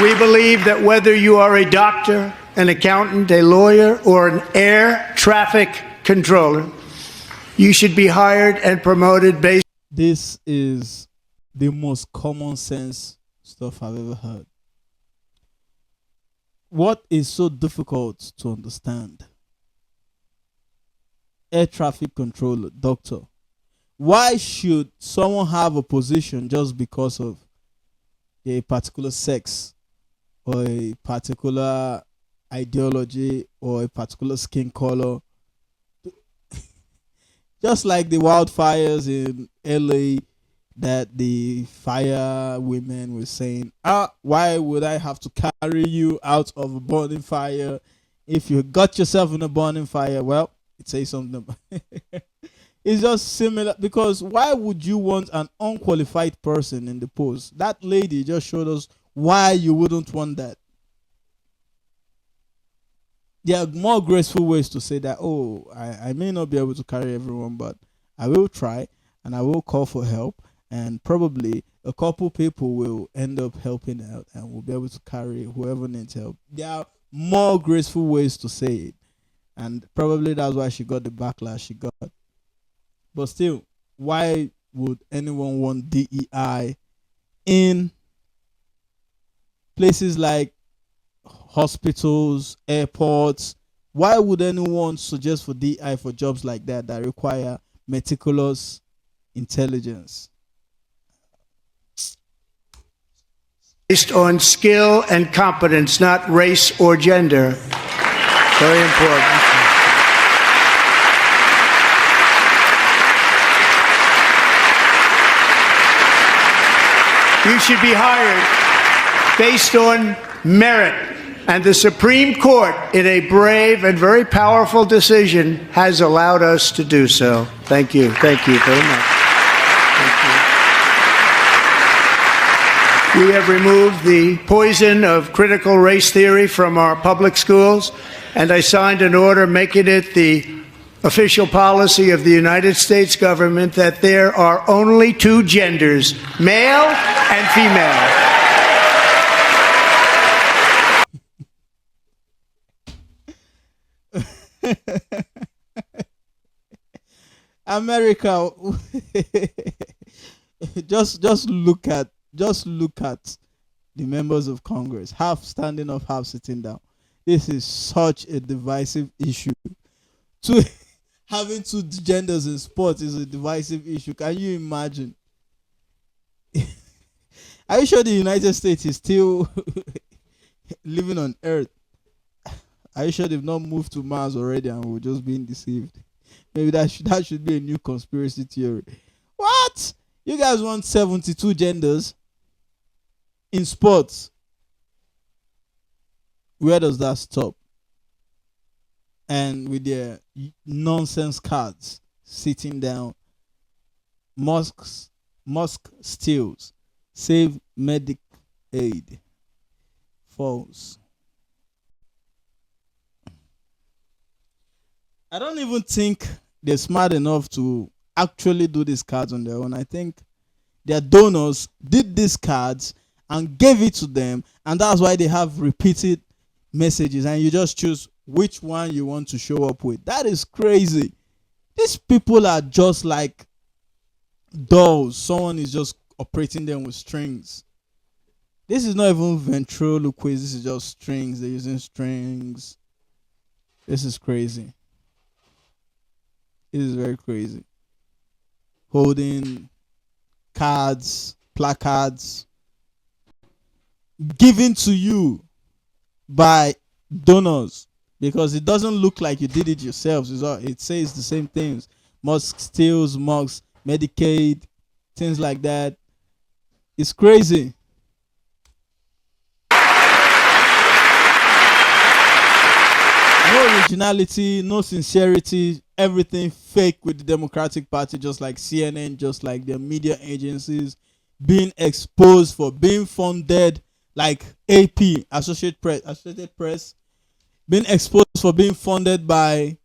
We believe that whether you are a doctor, an accountant, a lawyer, or an air traffic controller, you should be hired and promoted based. This is the most common sense stuff I've ever heard. What is so difficult to understand? Air traffic controller, doctor. Why should someone have a position just because of a particular sex or a particular ideology or a particular skin color? Just like the wildfires in LA that the fire women were saying, why would I have to carry you out of a burning fire? If you got yourself in a burning fire, well, it says something about it's just similar, because why would you want an unqualified person in the post? That lady just showed us why you wouldn't want that. There are more graceful ways to say that, I may not be able to carry everyone, but I will try and I will call for help, and probably a couple people will end up helping out and will be able to carry whoever needs help. There are more graceful ways to say it, and probably that's why she got the backlash she got. But still, why would anyone want DEI in places like hospitals, airports? Why would anyone suggest for DEI for jobs like that require meticulous intelligence? Based on skill and competence, not race or gender. Very important. You should be hired based on merit. And the Supreme Court, in a brave and very powerful decision, has allowed us to do so. Thank you. Thank you very much. Thank you. We have removed the poison of critical race theory from our public schools, and I signed an order making it the official policy of the United States government that there are only two genders, male and female. America, just look at the members of Congress, half standing up, half sitting down. This is such a divisive issue. Having two genders in sports is a divisive issue. Can you imagine? Are you sure the United States is still living on Earth? Are you sure they've not moved to Mars already and we're just being deceived? Maybe that should be a new conspiracy theory. What? You guys want 72 genders in sports? Where does that stop? And with their nonsense cards sitting down, Musk steals, save medic aid, false. I don't even think they're smart enough to actually do these cards on their own. I think their donors did these cards and gave it to them, and that's why they have repeated messages, and you just choose which one you want to show up with. That is crazy. These people are just like dolls. Someone is just operating them with strings. This is not even ventriloquist. This is just strings. They're using strings. This is crazy. It is very crazy. Holding cards, placards, given to you by donors, because it doesn't look like you did it yourselves. It says the same things. Musk steals, Musk Medicaid, things like that. It's crazy. No originality, no sincerity, everything fake with the Democratic Party, just like CNN, just like their media agencies being exposed for being funded, like AP, Associated Press, being exposed for being funded by,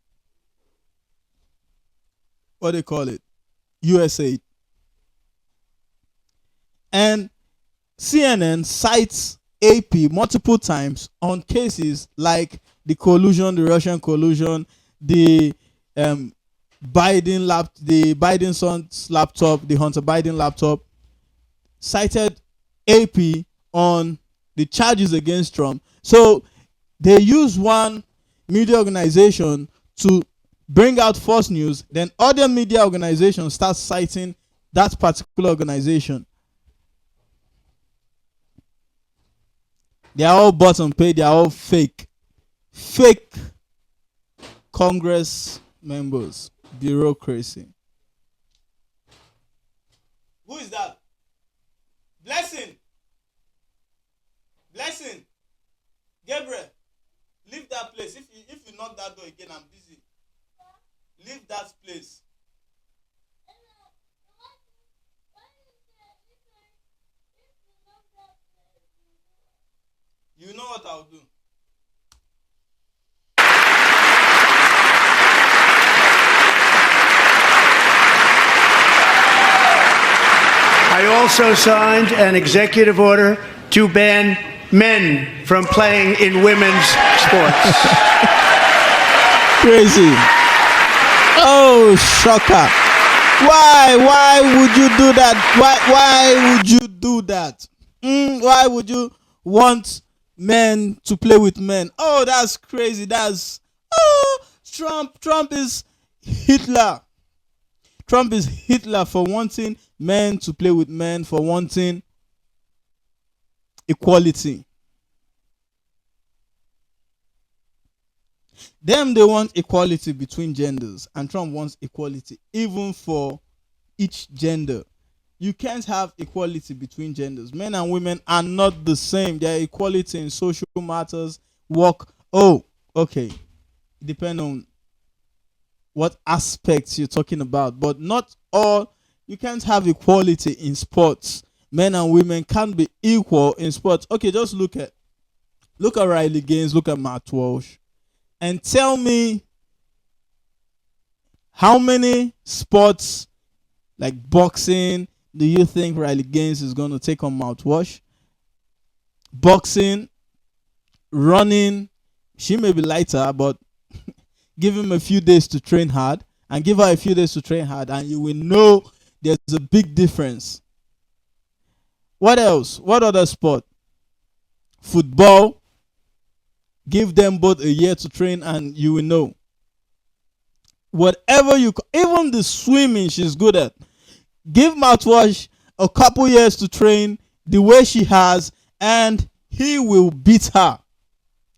what do they call it, USAID. And CNN cites AP multiple times on cases like the collusion, the Russian collusion, the the Biden son's laptop, the Hunter Biden laptop, cited AP on the charges against Trump. So they use one media organization to bring out false news, then other media organizations start citing that particular organization. They are all bought and paid, they are all fake. Fake Congress members. Bureaucracy. Who is that? Blessing. Blessing. Gabriel. Leave that place. If you knock that door again, I'm busy. Leave that place. You know what I'll do. I also signed an executive order to ban men from playing in women's sports. Crazy. Oh, shocker. Why would you do that? Why would you do that? Why would you want men to play with men? Oh, that's crazy. Trump is Hitler. Trump is Hitler for wanting men to play with men, for wanting equality. Them, they want equality between genders, and Trump wants equality even for each gender. You can't have equality between genders. Men and women are not the same. There are equality in social matters, work. Oh, okay. Depend on what aspects you're talking about, but not all. You can't have equality in sports. Men and women can't be equal in sports. Okay, just look at Riley Gaines, look at Matt Walsh, and tell me how many sports like boxing do you think Riley Gaines is going to take on Matt Walsh? Boxing, running, she may be lighter, but give him a few days to train hard, and give her a few days to train hard, and you will know there's a big difference. What else? What other sport? Football. Give them both a year to train, and you will know. Whatever even the swimming she's good at. Give Matt Walsh a couple years to train the way she has, and he will beat her.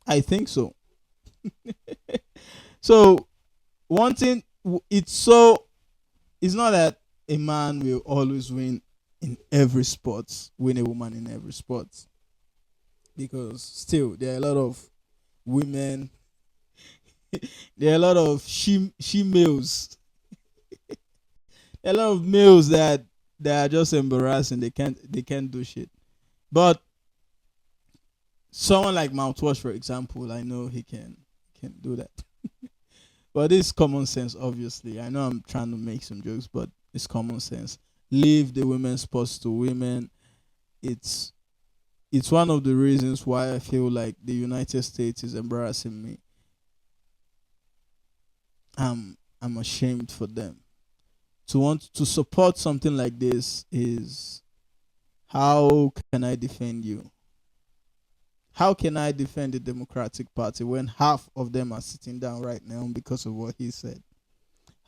I think so. So, one thing, it's not that a man will always win in every sport, win a woman in every sport. Because still, there are a lot of women, there are a lot of she males. There are a lot of males that are just embarrassing. They can't do shit. But someone like Mount Wash, for example, I know he can do that. But it's common sense, obviously. I know I'm trying to make some jokes, but it's common sense. Leave the women's sports to women. It's one of the reasons why I feel like the United States is embarrassing me. I'm ashamed for them. To want to support something like this is, how can I defend you? How can I defend the Democratic Party when half of them are sitting down right now because of what he said?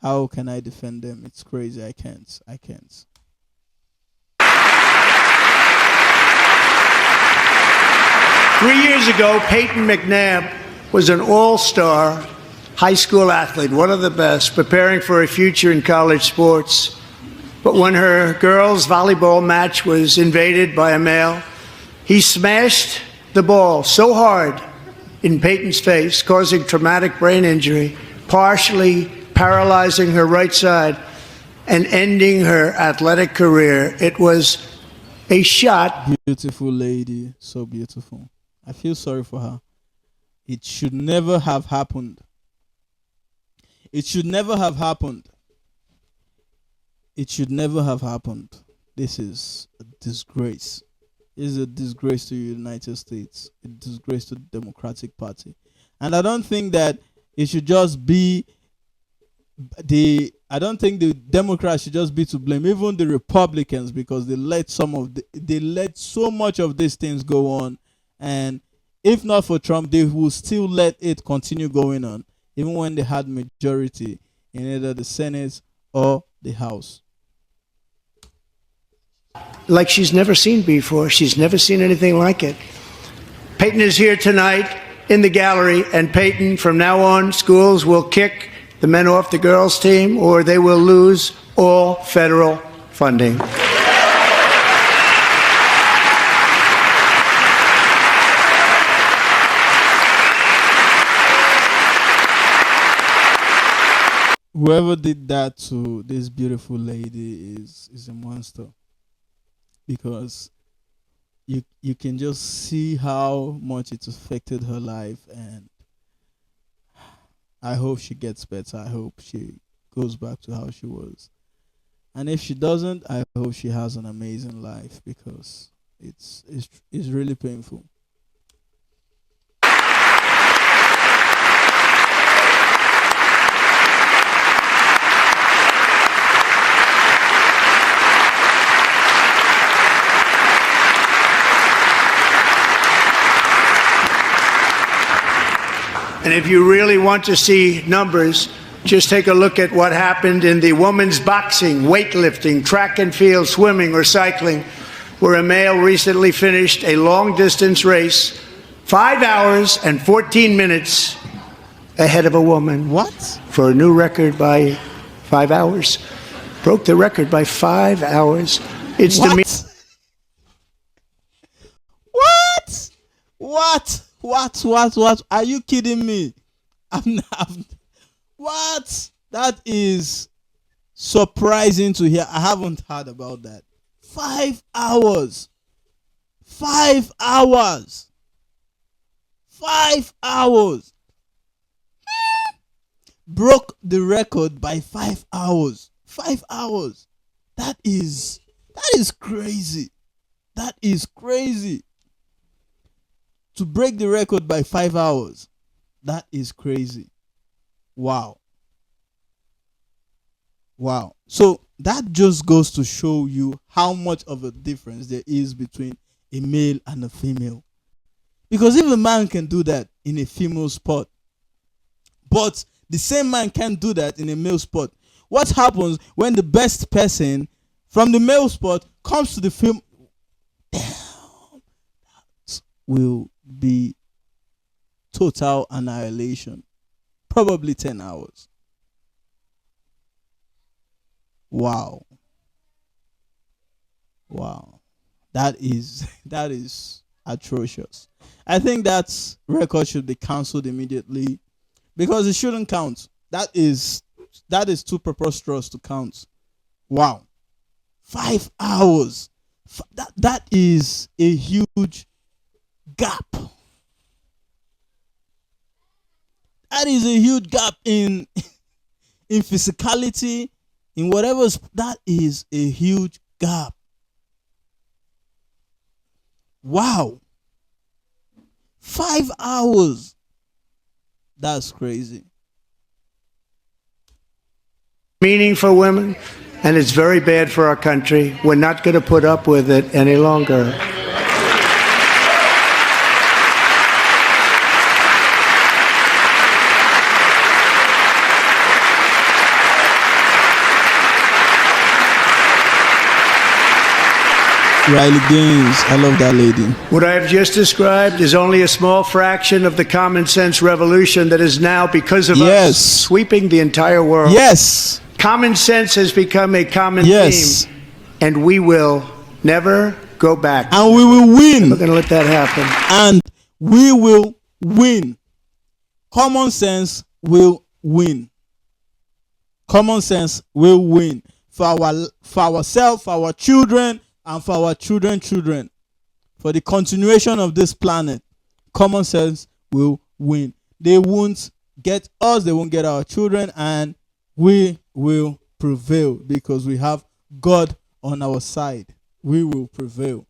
How can I defend them? It's crazy. I can't. 3 years ago, Peyton McNabb was an all-star high school athlete, one of the best, preparing for a future in college sports. But when her girls' volleyball match was invaded by a male, he smashed the ball so hard in Peyton's face, causing traumatic brain injury, partially paralyzing her right side and ending her athletic career. It was a shot. Beautiful lady, so beautiful. I feel sorry for her. It should never have happened. It should never have happened. It should never have happened. This is a disgrace. is a disgrace to the United States, a disgrace to the Democratic Party. And I don't think that it should just be I don't think the Democrats should just be to blame, even the Republicans, because they let so much of these things go on. And if not for Trump, they will still let it continue going on, even when they had majority in either the Senate or the House. Like she's never seen before. She's never seen anything like it. Peyton is here tonight in the gallery, and Peyton, from now on, schools will kick the men off the girls' team, or they will lose all federal funding. Whoever did that to this beautiful lady is a monster, because you can just see how much it affected her life. And I hope she gets better. I hope she goes back to how she was. And if she doesn't, I hope she has an amazing life, because it's really painful. And if you really want to see numbers, just take a look at what happened in the women's boxing, weightlifting, track and field, swimming, or cycling, where a male recently finished a long-distance race 5 hours and 14 minutes ahead of a woman. What? For a new record by 5 hours. Broke the record by 5 hours. It's What? What? Are you kidding me? What? That is surprising to hear. I haven't heard about that. 5 hours. 5 hours. 5 hours. Broke the record by 5 hours. 5 hours. That is crazy. That is crazy. To break the record by 5 hours. That is crazy. Wow. So that just goes to show you how much of a difference there is between a male and a female. Because if a man can do that in a female sport, but the same man can't do that in a male sport, what happens when the best person from the male sport comes to the film? Damn, that will be total annihilation. Probably 10 hours. Wow. That is atrocious. I think that record should be cancelled immediately, because it shouldn't count. That is too preposterous to count. Wow. 5 hours. That is a huge gap. That is a huge gap in physicality, in whatever. That is a huge gap. Wow. 5 hours. That's crazy. Meaning for women, and it's very bad for our country. We're not going to put up with it any longer. Riley Gaines, I love that lady. What I have just described is only a small fraction of the common sense revolution that is now, because of us, sweeping the entire world. Yes. Common sense has become a common Yes. theme, and we will never go back. And we will win. We're going to let that happen. And we will win. Common sense will win. Common sense will win. For ourselves, for our children, and for our children. For the continuation of this planet, common sense will win. They won't get us, they won't get our children, and we will prevail, because we have God on our side. We will prevail.